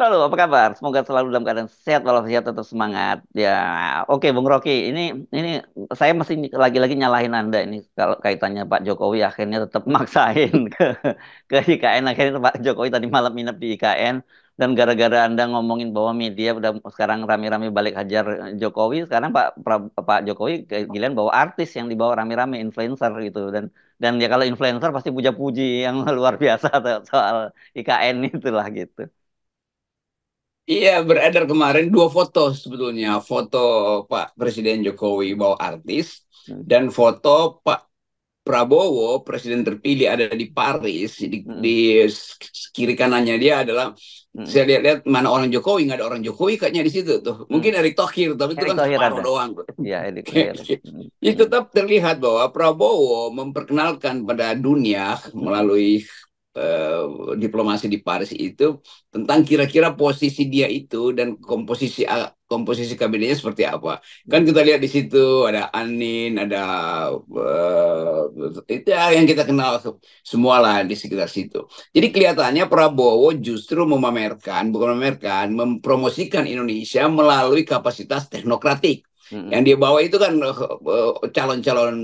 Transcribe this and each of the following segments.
Halo, apa kabar? Semoga selalu dalam keadaan sehat walafiat tetap semangat. Ya, oke, Bung Rocky. Ini saya masih lagi-lagi nyalahin Anda ini kalau kaitannya Pak Jokowi akhirnya tetap maksain ke IKN. Akhirnya Pak Jokowi tadi malam nginep di IKN dan gara-gara Anda ngomongin bahwa media udah sekarang rame-rame balik hajar Jokowi, sekarang Pak Jokowi giliran bawa artis yang dibawa rame-rame influencer gitu dan ya kalau influencer pasti puja-puji yang luar biasa soal IKN itulah gitu. Iya, beredar kemarin dua foto sebetulnya. Foto Pak Presiden Jokowi bawa artis Hmm. dan foto Pak Prabowo, Presiden terpilih ada di Paris. Di Mm-mm. kiri kanannya dia adalah, Mm-mm. saya lihat-lihat mana orang Jokowi, nggak ada orang Jokowi kayaknya di situ tuh. Mungkin Mm. Erick Thohir, tapi itu Erick kan Thohir separuh ada. doang. Ya, Erick Thohir. Mm. Itu Mm. tetap terlihat bahwa Prabowo memperkenalkan pada dunia Mm-mm. melalui diplomasi di Paris itu tentang kira-kira posisi dia itu dan komposisi kabinetnya seperti apa. Kan kita lihat di situ ada Anin, ada itu yang kita kenal semua lah di sekitar situ. Jadi kelihatannya Prabowo justru bukan memamerkan, mempromosikan Indonesia melalui kapasitas teknokratik. Yang Mm-mm. dia bawa itu kan calon-calon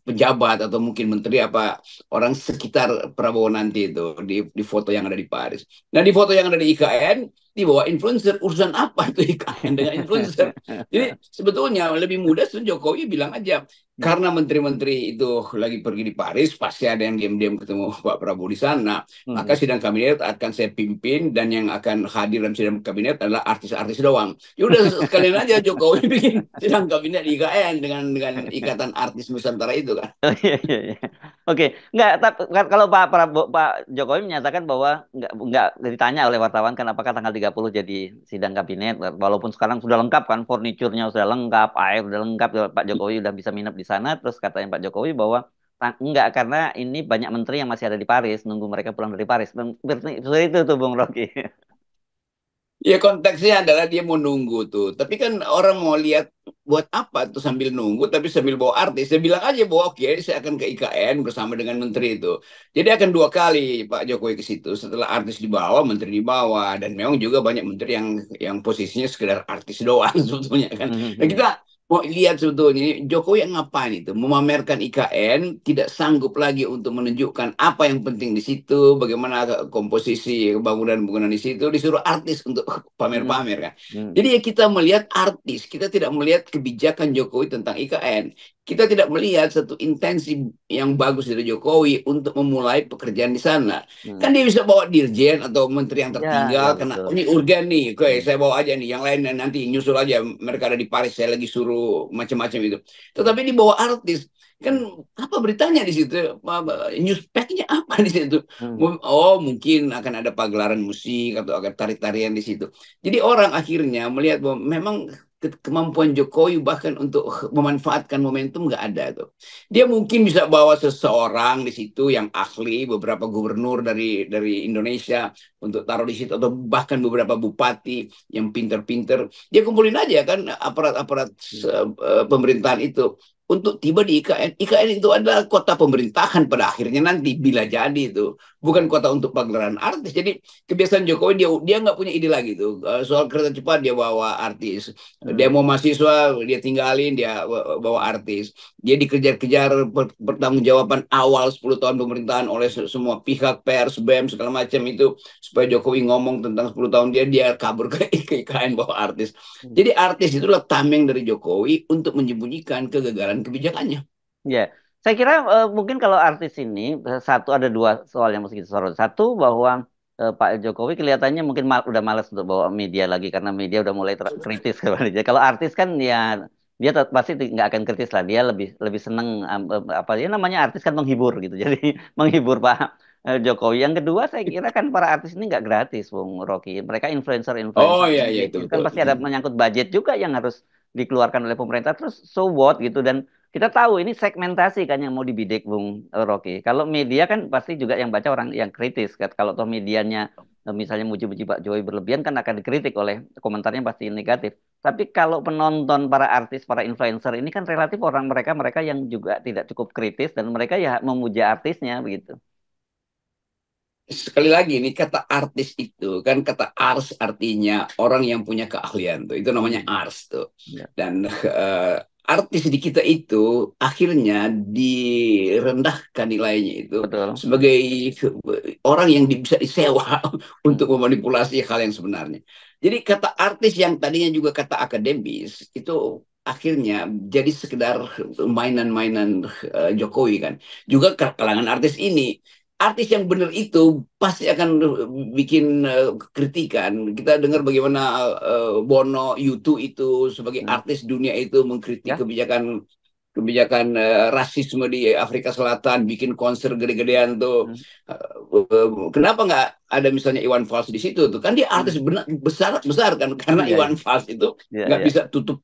pejabat atau mungkin menteri apa orang sekitar Prabowo nanti itu di foto yang ada di Paris. Nah di foto yang ada di IKN dibawa influencer, urusan apa itu IKN dengan influencer? Jadi sebetulnya lebih mudah Jokowi bilang aja karena menteri-menteri itu lagi pergi di Paris, pasti ada yang diam-diam ketemu Pak Prabowo di sana. Maka Mm-mm. sidang kabinet akan saya pimpin dan yang akan hadir dalam sidang kabinet adalah artis-artis doang. Ya udah sekalian aja Jokowi bikin sidang kabinet di IKN dengan ikatan artis Nusantara itu kan. Oh, iya, iya, iya. Oke, nggak. Tapi kalau Pak Jokowi menyatakan bahwa nggak ditanya oleh wartawan kan apakah tanggal 30 jadi sidang kabinet, walaupun sekarang sudah lengkap kan, furniturnya sudah lengkap, air sudah lengkap, Pak Jokowi udah bisa minap di sana. Terus katanya Pak Jokowi bahwa enggak karena ini banyak menteri yang masih ada di Paris, nunggu mereka pulang dari Paris. Seperti itu tuh Bung Rocky. Ya konteksnya adalah dia mau nunggu tuh. Tapi kan orang mau lihat buat apa tuh sambil nunggu tapi sambil bawa artis. Saya bilang aja bahwa oke saya akan ke IKN bersama dengan menteri itu. Jadi akan dua kali Pak Jokowi ke situ. Setelah artis dibawa, menteri dibawa. Dan memang juga banyak menteri yang posisinya sekedar artis doang sebetulnya kan. Nah kita mau lihat sebetulnya Jokowi yang ngapain itu? Memamerkan IKN, tidak sanggup lagi untuk menunjukkan apa yang penting di situ, bagaimana komposisi bangunan-bangunan di situ, disuruh artis untuk pamer-pamer kan. Jadi ya kita melihat artis, kita tidak melihat kebijakan Jokowi tentang IKN. Kita tidak melihat satu intensi yang bagus dari Jokowi untuk memulai pekerjaan di sana. Kan dia bisa bawa dirjen atau menteri yang Ya, ya tertinggal karena oh, betul. ini urgen nih, oke Hmm. saya bawa aja nih, yang lain nanti nyusul aja. Mereka ada di Paris, saya lagi suruh macam-macam itu. Tetapi di bawah artis kan apa beritanya di situ? Newspacknya apa di situ? Hmm. Oh mungkin akan ada pagelaran musik atau akan tarik-tarian di situ. Jadi orang akhirnya melihat bahwa memang kemampuan Jokowi bahkan untuk memanfaatkan momentum nggak ada tuh. Dia mungkin bisa bawa seseorang di situ yang ahli, beberapa gubernur dari Indonesia untuk taruh di situ atau bahkan beberapa bupati yang pinter-pinter. Dia kumpulin aja kan aparat-aparat pemerintahan itu untuk tiba di IKN. IKN itu adalah kota pemerintahan pada akhirnya nanti bila jadi itu bukan Hmm. kota untuk pagelaran artis. Jadi kebiasaan Jokowi dia nggak punya ide lagi tuh. Soal kereta cepat dia bawa artis, Hmm. demo mahasiswa dia tinggalin dia bawa artis. Dia dikejar-kejar pertanggungjawaban awal 10 tahun pemerintahan oleh semua pihak pers, BEM segala macam itu supaya Jokowi ngomong tentang 10 tahun dia kabur ke IKN bawa artis. Hmm. Jadi artis itulah tameng dari Jokowi untuk menyembunyikan kegagalan kebijakannya. Ya, saya kira mungkin kalau artis ini satu ada dua soal yang mesti kita sorot. Satu bahwa Pak Jokowi kelihatannya mungkin udah malas untuk bawa media lagi karena media udah mulai kritis kepada dia. Kalau artis kan ya dia pasti nggak akan kritis lah. Dia lebih lebih seneng apa ya namanya artis kan menghibur gitu. Jadi menghibur Pak Jokowi. Yang kedua saya kira kan para artis ini nggak gratis, Bung Rocky. Mereka Oh influencer-influencer iya ini iya itu kan betul. pasti ada menyangkut budget juga yang harus dikeluarkan oleh pemerintah. Terus so what gitu dan kita tahu ini segmentasi kan yang mau dibidik Bung Rocky. Kalau media kan pasti juga yang baca orang yang kritis kan. Kalau toh medianya misalnya muji-muji Pak Jokowi berlebihan kan akan dikritik oleh komentarnya pasti negatif. Tapi kalau penonton para artis, para influencer ini kan relatif orang mereka yang juga tidak cukup kritis dan mereka ya memuja artisnya begitu. sekali lagi nih kata artis itu kan kata ars artinya orang yang punya keahlian tuh. Itu namanya Hmm, ars tuh. ya, Dan artis di kita itu akhirnya direndahkan nilainya itu betul. sebagai orang yang bisa disewa Hmm, untuk memanipulasi hal yang sebenarnya. Jadi kata artis yang tadinya juga kata akademis itu akhirnya jadi sekedar mainan-mainan Jokowi kan. Juga kalangan artis ini artis yang benar itu pasti akan bikin kritikan. Kita dengar bagaimana Bono, U2 itu sebagai hmm, artis dunia itu mengkritik ya. kebijakan kebijakan rasisme di Afrika Selatan, bikin konser gede-gedean tuh. Hmm, Kenapa nggak ada misalnya Iwan Fals di situ tuh? Kan dia artis hmm, benar besar besar kan, karena iya, Iwan Fals itu iya, iya. nggak bisa tutup,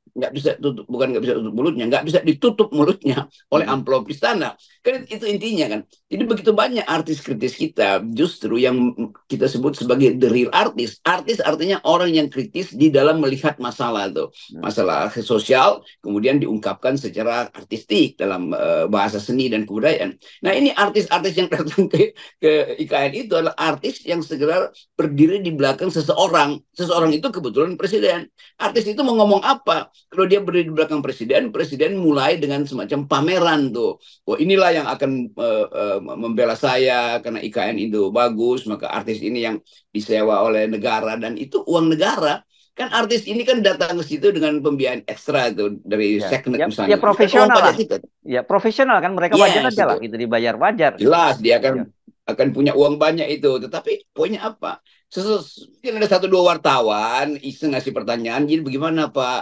bukan nggak bisa tutup mulutnya, nggak bisa ditutup mulutnya oleh Hmm, amplop istana. Kan itu intinya kan. Jadi begitu banyak artis kritis kita justru yang kita sebut sebagai the real artist. Artis artinya orang yang kritis di dalam melihat masalah tuh, hmm, masalah sosial kemudian diungkapkan secara artistik dalam bahasa seni dan kebudayaan. Nah ini artis-artis yang datang ke IKN itu adalah artis yang segera berdiri di belakang seseorang. Seseorang hmm, itu kebetulan presiden. Artis itu mau ngomong apa? Kalau dia berdiri di belakang presiden, presiden mulai dengan semacam pameran tuh. Oh inilah yang akan membela saya karena IKN itu bagus, maka artis ini yang disewa oleh negara dan itu uang negara. Kan artis ini kan datang ke situ dengan pembiayaan ekstra itu dari ya, Seknet ya, ya misalnya. Itu kan uang profesional pajak lah. kita. Ya profesional kan mereka wajar Yes, aja lah itu gitu dibayar wajar gitu. jelas dia Ya, akan punya uang banyak itu. Tetapi poinnya apa? Mungkin ada satu dua wartawan iseng ngasih pertanyaan, jadi bagaimana Pak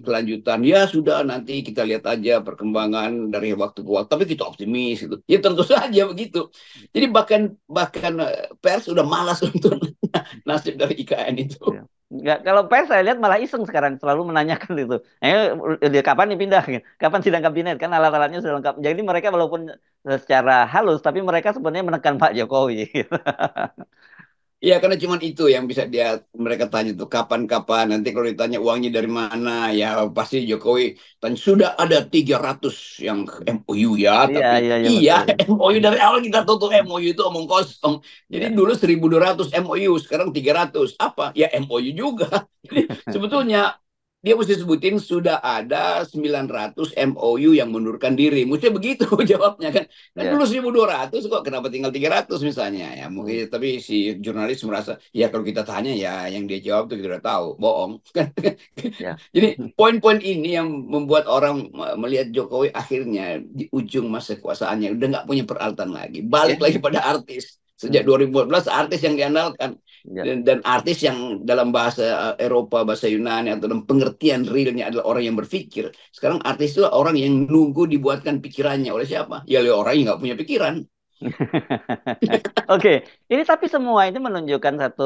kelanjutan? Ya sudah nanti kita lihat aja perkembangan dari waktu ke waktu. Tapi kita optimis gitu. Ya tentu saja begitu. Jadi bahkan bahkan pers sudah malas untuk nasib dari IKN itu. ya. Nggak, kalau pers saya lihat malah iseng sekarang selalu menanyakan itu. Dia kapan nih pindah? Gitu. Kapan sidang kabinet? Kan alat-alatnya sudah lengkap. Jadi mereka walaupun secara halus, tapi mereka sebenarnya menekan Pak Jokowi. Gitu. Iya, karena cuma itu yang bisa mereka tanya tuh kapan-kapan nanti kalau ditanya uangnya dari mana ya pasti Jokowi tanya sudah ada 300 yang MOU ya Iya, tapi iya, iya iya betul. MOU dari awal kita tutup MOU itu omong kosong. Jadi Ya. dulu 1.200 MOU sekarang 300 apa ya MOU juga. Jadi sebetulnya dia mesti sebutin sudah ada 900 MOU yang mundurkan diri. Mesti begitu jawabnya kan. Kan Ya. dulu 1.200 kok kenapa tinggal 300 misalnya. Ya Hmm. mungkin tapi si jurnalis merasa ya kalau kita tanya ya yang dia jawab tuh kita udah tahu, bohong. Ya. Jadi poin-poin ini yang membuat orang melihat Jokowi akhirnya di ujung masa kekuasaannya udah nggak punya peralatan lagi. Balik Ya. lagi pada artis. Sejak Hmm. 2014 artis yang diandalkan Ya. dan artis yang dalam bahasa Eropa, bahasa Yunani atau dalam pengertian realnya adalah orang yang berpikir. Sekarang artis itu orang yang nunggu dibuatkan pikirannya oleh siapa? Ya oleh orang yang nggak punya pikiran. Oke, ini tapi semua ini menunjukkan satu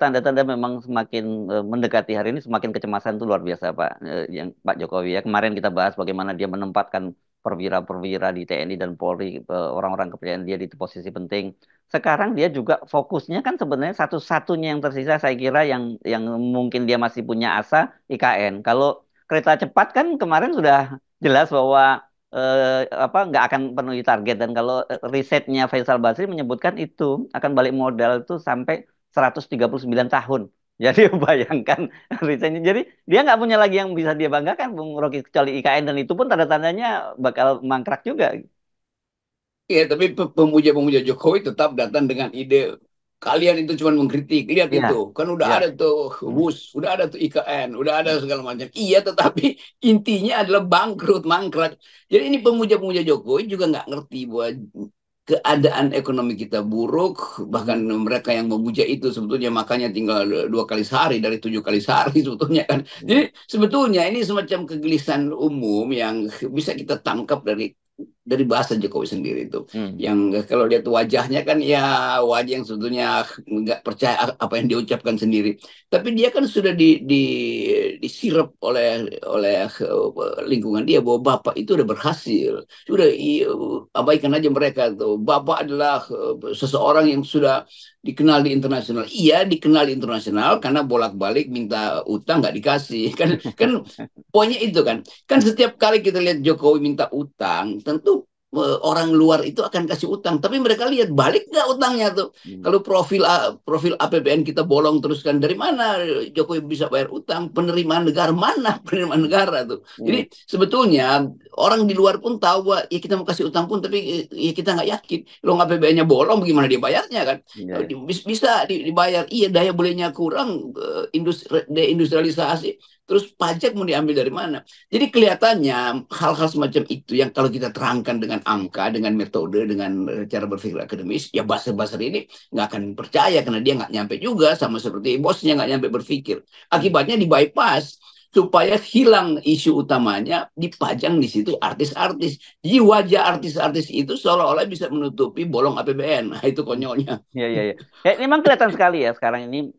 tanda-tanda memang semakin mendekati hari ini semakin kecemasan itu luar biasa Pak yang Pak Jokowi ya. Kemarin kita bahas bagaimana dia menempatkan perwira-perwira di TNI dan Polri orang-orang kepercayaan dia di posisi penting. Sekarang dia juga fokusnya kan sebenarnya satu-satunya yang tersisa saya kira yang mungkin dia masih punya asa IKN. Kalau kereta cepat kan kemarin sudah jelas bahwa apa nggak akan penuhi target dan kalau risetnya Faisal Basri menyebutkan itu akan balik modal itu sampai 139 tahun. Jadi bayangkan risetnya. Jadi dia nggak punya lagi yang bisa dia banggakan Bung Rocky kecuali IKN dan itu pun tanda-tandanya bakal mangkrak juga. Iya, tapi pemuja-pemuja Jokowi tetap datang dengan ide kalian itu cuma mengkritik. Lihat itu, Iya, kan udah iya. ada tuh Hmm, WUS, udah ada tuh IKN, udah ada hmm, segala macam. Iya, tetapi intinya adalah bangkrut, mangkrak. Jadi ini pemuja-pemuja Jokowi juga nggak ngerti bahwa keadaan ekonomi kita buruk, bahkan hmm, mereka yang memuja itu sebetulnya makanya tinggal 2 kali sehari dari 7 kali sehari sebetulnya kan. Jadi iya. sebetulnya ini semacam kegelisahan umum yang bisa kita tangkap dari bahasa Jokowi sendiri itu Hmm, yang kalau lihat wajahnya kan ya wajah yang sebetulnya nggak percaya apa yang diucapkan sendiri tapi dia kan sudah disirap oleh lingkungan dia bahwa bapak itu udah berhasil sudah abaikan aja mereka tuh bapak adalah seseorang yang sudah dikenal di internasional iya dikenal di internasional karena bolak-balik minta utang nggak dikasih kan poinnya itu kan. Kan setiap kali kita lihat Jokowi minta utang, tentu orang luar itu akan kasih utang, tapi mereka lihat balik nggak utangnya tuh. Hmm. Kalau profil APBN kita bolong terus kan, dari mana Jokowi bisa bayar utang? Penerimaan negara mana? Penerimaan negara tuh. Jadi Hmm. sebetulnya orang di luar pun tahu bahwa ya kita mau kasih utang pun, tapi ya kita nggak yakin. Lo APBN-nya bolong, bagaimana dia bayarnya kan? Iya, iya. Bisa dibayar. Iya, daya belinya kurang, deindustrialisasi, terus pajak mau diambil dari mana? Jadi kelihatannya hal-hal semacam itu yang kalau kita terangkan dengan angka, dengan metode, dengan cara berpikir akademis, ya buzzer-buzzer ini nggak akan percaya karena dia nggak nyampe juga, sama seperti bosnya nggak nyampe berpikir. Hmm. Akibatnya di bypass supaya hilang isu utamanya, dipajang di situ artis-artis. Di wajah artis-artis itu seolah-olah bisa menutupi bolong APBN. Nah, itu konyolnya. Iya, iya, iya. Ya, ini memang kelihatan sekali ya sekarang ini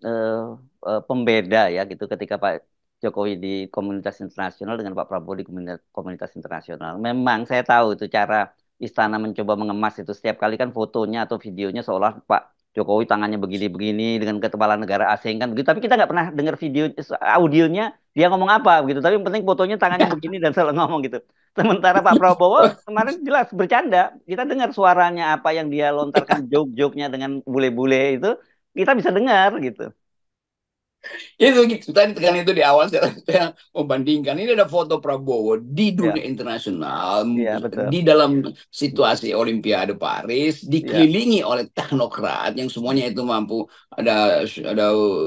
pembeda ya gitu ketika Pak Jokowi di komunitas internasional dengan Pak Prabowo di komunitas internasional. Memang saya tahu itu cara istana mencoba mengemas itu setiap kali kan fotonya atau videonya seolah Pak Jokowi tangannya begini-begini dengan kepala negara asing kan begitu. Tapi kita nggak pernah dengar video audionya dia ngomong apa gitu. Tapi yang penting fotonya tangannya begini dan selalu ngomong gitu. Sementara Pak Prabowo kemarin jelas bercanda. Kita dengar suaranya apa yang dia lontarkan joke-joke-nya dengan bule-bule itu kita bisa dengar gitu. Itu tadi tekan itu di awal, saya membandingkan ini ada foto Prabowo di Ya, dunia internasional, iya betul. di dalam situasi Olimpiade Paris, Iya, dikelilingi oleh teknokrat yang semuanya itu mampu. Ada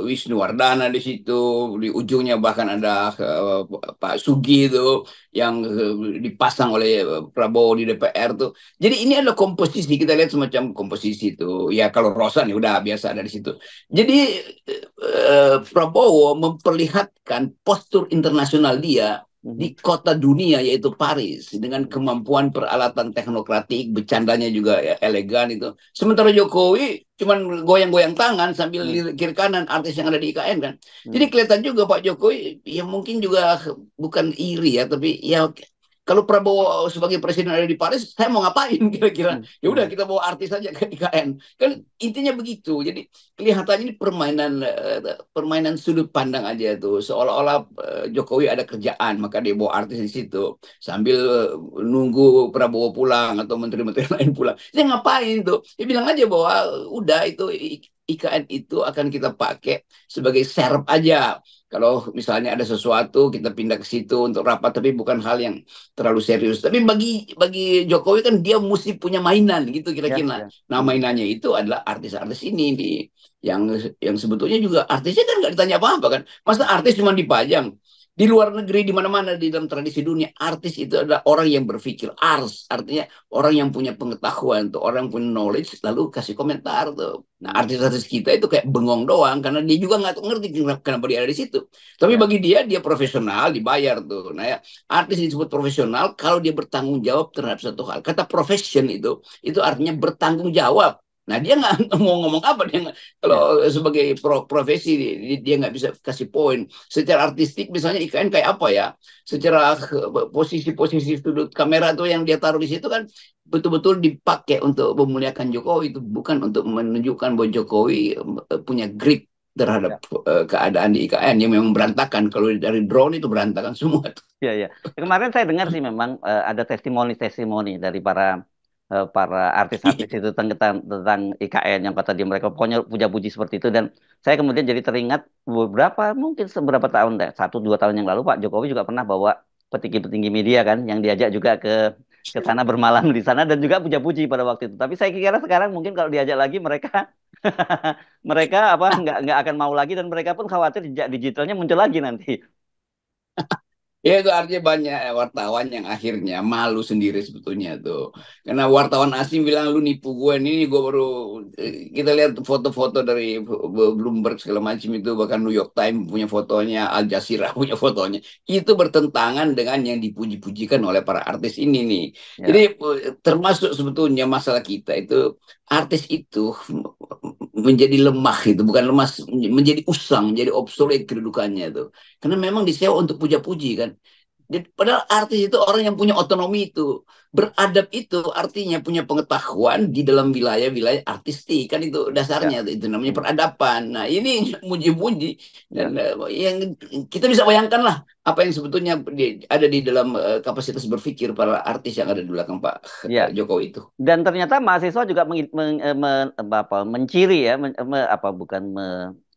Wisnu Wardana di situ, di ujungnya bahkan ada Pak Sugi itu yang dipasang oleh Prabowo di DPR tuh. Jadi ini adalah komposisi, kita lihat semacam komposisi itu. Ya kalau Rosa nih udah biasa ada di situ. Jadi Prabowo memperlihatkan postur internasional dia mhm, di kota dunia yaitu Paris dengan mhm, kemampuan peralatan teknokratik, bercandanya juga ya, elegan itu. Sementara Jokowi cuman goyang-goyang tangan sambil mhm, lirik kiri kanan artis yang ada di IKN kan. Jadi mhm, kelihatan juga Pak Jokowi ya mungkin juga bukan iri ya, tapi ya kalau Prabowo sebagai presiden ada di Paris, saya mau ngapain kira-kira? mhm, Ya udah mhm. kita bawa artis saja ke IKN. Kan intinya begitu. Jadi kelihatannya ini permainan sudut pandang aja tuh, seolah-olah Jokowi ada kerjaan maka dia bawa artis di situ sambil nunggu Prabowo pulang atau menteri-menteri lain pulang. Saya ngapain tuh? Dia bilang aja bahwa udah itu IKN itu akan kita pakai sebagai serep aja. Kalau misalnya ada sesuatu kita pindah ke situ untuk rapat, tapi bukan hal yang terlalu serius. Tapi bagi Jokowi kan dia mesti punya mainan gitu Ya, kira-kira. ya. Nah, Mhm. mainannya itu adalah artis-artis ini yang yang sebetulnya juga artisnya kan nggak ditanya apa-apa kan. Masa artis cuma dipajang? Di luar negeri, di mana-mana di dalam tradisi dunia, artis itu adalah orang yang berpikir. Ars artinya orang yang punya pengetahuan tuh, orang yang punya knowledge lalu kasih komentar tuh. Nah, Mhm. artis-artis kita itu kayak bengong doang karena dia juga nggak ngerti kenapa dia ada di situ. Tapi Ya. bagi dia profesional, dibayar tuh. Nah ya, artis disebut profesional kalau dia bertanggung jawab terhadap satu hal. Kata profession itu artinya bertanggung jawab. Nah dia nggak mau ngomong apa, dia Ya. kalau sebagai profesi dia nggak bisa kasih poin. Secara artistik misalnya IKN kayak apa ya? Secara posisi-posisi sudut kamera tuh yang dia taruh di situ kan betul-betul dipakai untuk memuliakan Jokowi, itu bukan untuk menunjukkan bahwa Jokowi punya grip terhadap Ya. keadaan di IKN yang memang berantakan. Kalau dari drone itu berantakan semua. Ya, ya. Ya, kemarin saya dengar sih memang ada testimoni-testimoni dari para artis-artis itu tentang IKN yang kata dia mereka pokoknya puja-puji seperti itu dan saya kemudian jadi teringat beberapa mungkin seberapa tahun deh 1 2 tahun yang lalu Pak Jokowi juga pernah bawa petinggi-petinggi media kan yang diajak juga ke sana bermalam di sana dan juga puja-puji pada waktu itu. Tapi saya kira sekarang mungkin kalau diajak lagi mereka mereka apa nggak akan mau lagi dan mereka pun khawatir jejak digitalnya muncul lagi nanti. Ya itu artinya banyak wartawan yang akhirnya malu sendiri sebetulnya tuh. Karena wartawan asing bilang lu nipu gue, ini gue baru kita lihat foto-foto dari Bloomberg segala macam itu, bahkan New York Times punya fotonya, Al Jazeera punya fotonya. Itu bertentangan dengan yang dipuji-pujikan oleh para artis ini nih. Jadi Ya. termasuk sebetulnya masalah kita itu artis itu menjadi lemah itu, bukan lemah, menjadi usang, menjadi obsolete kedudukannya itu. Karena memang disewa untuk puja-puji kan. Padahal artis itu orang yang punya otonomi itu. Beradab itu artinya punya pengetahuan di dalam wilayah-wilayah artistik. Kan itu Ya. dasarnya, itu namanya Hmm. peradaban. Nah ini muji-muji. Ya. Dan yang kita bisa bayangkan lah apa yang sebetulnya ada di dalam kapasitas berpikir para artis yang ada di belakang Pak Ya. Jokowi itu. Dan ternyata mahasiswa juga menciri ya, bukan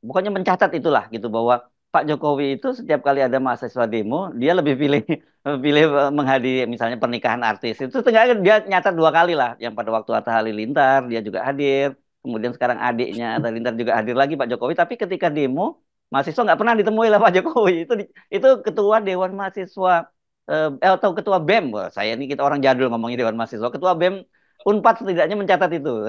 bukannya mencatat itulah gitu bahwa Pak Jokowi itu setiap kali ada mahasiswa demo, dia lebih pilih pilih menghadiri misalnya pernikahan artis. Itu setengahnya dia nyatat 2 kali lah, yang pada waktu Atta Halilintar dia juga hadir, kemudian sekarang adiknya Atta Halilintar juga hadir lagi Pak Jokowi. Tapi ketika demo, mahasiswa nggak pernah ditemui lah Pak Jokowi. Itu ketua Dewan Mahasiswa atau ketua BEM. Wah, saya ini kita orang jadul ngomongin Dewan Mahasiswa. Ketua BEM Unpad setidaknya mencatat itu.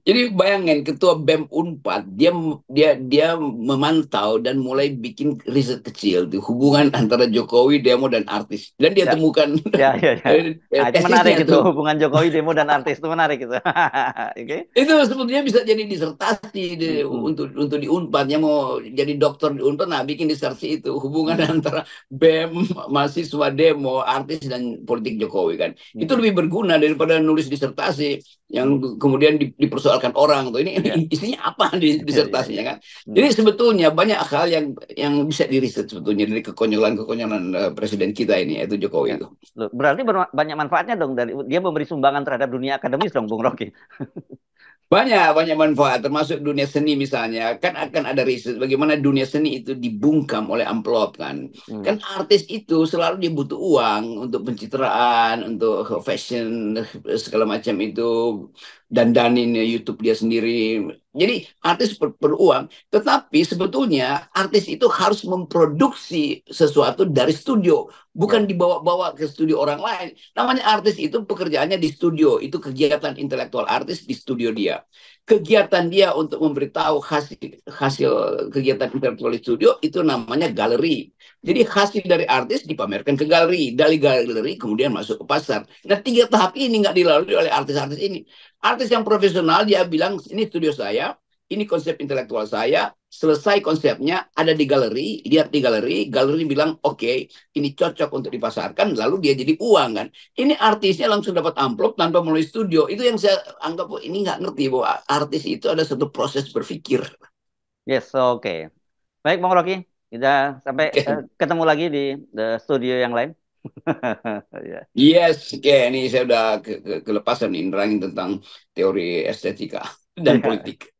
Jadi bayangin ketua BEM Unpad dia dia dia memantau dan mulai bikin riset kecil tuh hubungan antara Jokowi, demo dan artis dan dia Ya, temukan ya, ya, ya. Nah, itu menarik tesisnya itu tuh. hubungan Jokowi demo dan artis itu menarik itu. Oke. Itu sebetulnya bisa jadi disertasi Mm-mm. untuk di Unpad yang mau jadi dokter di Unpad, nah bikin disertasi itu hubungan Mm. antara BEM, mahasiswa demo, artis dan politik Jokowi kan. Itu Mm. lebih berguna daripada nulis disertasi Mm. yang kemudian dipersoalkan orang tuh. Ya, Ini isinya apa di ya, ya, disertasinya ya. kan. Jadi Mm. sebetulnya banyak hal yang bisa diriset sebetulnya dari kekonyolan-kekonyolan presiden kita ini yaitu Ya. Jokowi itu. Loh, berarti banyak manfaatnya dong dari dia memberi sumbangan terhadap dunia akademis dong, Bung Rocky. Banyak, banyak manfaat, termasuk dunia seni misalnya. Kan akan ada riset bagaimana dunia seni itu dibungkam oleh amplop kan. Mm. Kan artis itu selalu dia butuh uang untuk pencitraan, untuk fashion, segala macam itu. Dandanin YouTube dia sendiri. Jadi artis perlu uang. Tetapi sebetulnya artis itu harus memproduksi sesuatu dari studio. Ya, Bukan dibawa-bawa ke studio orang lain. Namanya artis itu pekerjaannya di studio. Itu kegiatan intelektual artis di studio dia. Kegiatan dia untuk memberitahu hasil hasil kegiatan intelektual di studio itu namanya galeri. Jadi hasil dari artis dipamerkan ke galeri, dari galeri kemudian masuk ke pasar. Nah 3 tahap ini nggak dilalui oleh artis-artis ini. Artis yang profesional dia bilang ini studio saya, ini konsep intelektual saya, selesai konsepnya ada di galeri, lihat di galeri, galeri bilang oke, okay, ini cocok untuk dipasarkan, lalu dia jadi uang kan. Ini artisnya langsung dapat amplop tanpa melalui studio. Itu yang saya anggap ini nggak ngerti bahwa artis itu ada satu proses berpikir. yes, oke. Baik, Bung Rocky. Kita sampai Okay. ketemu lagi di studio yang lain. Ya. Yes, oke, okay. Ini saya udah kelepasan nih nerangin tentang teori estetika dan Ya. politik.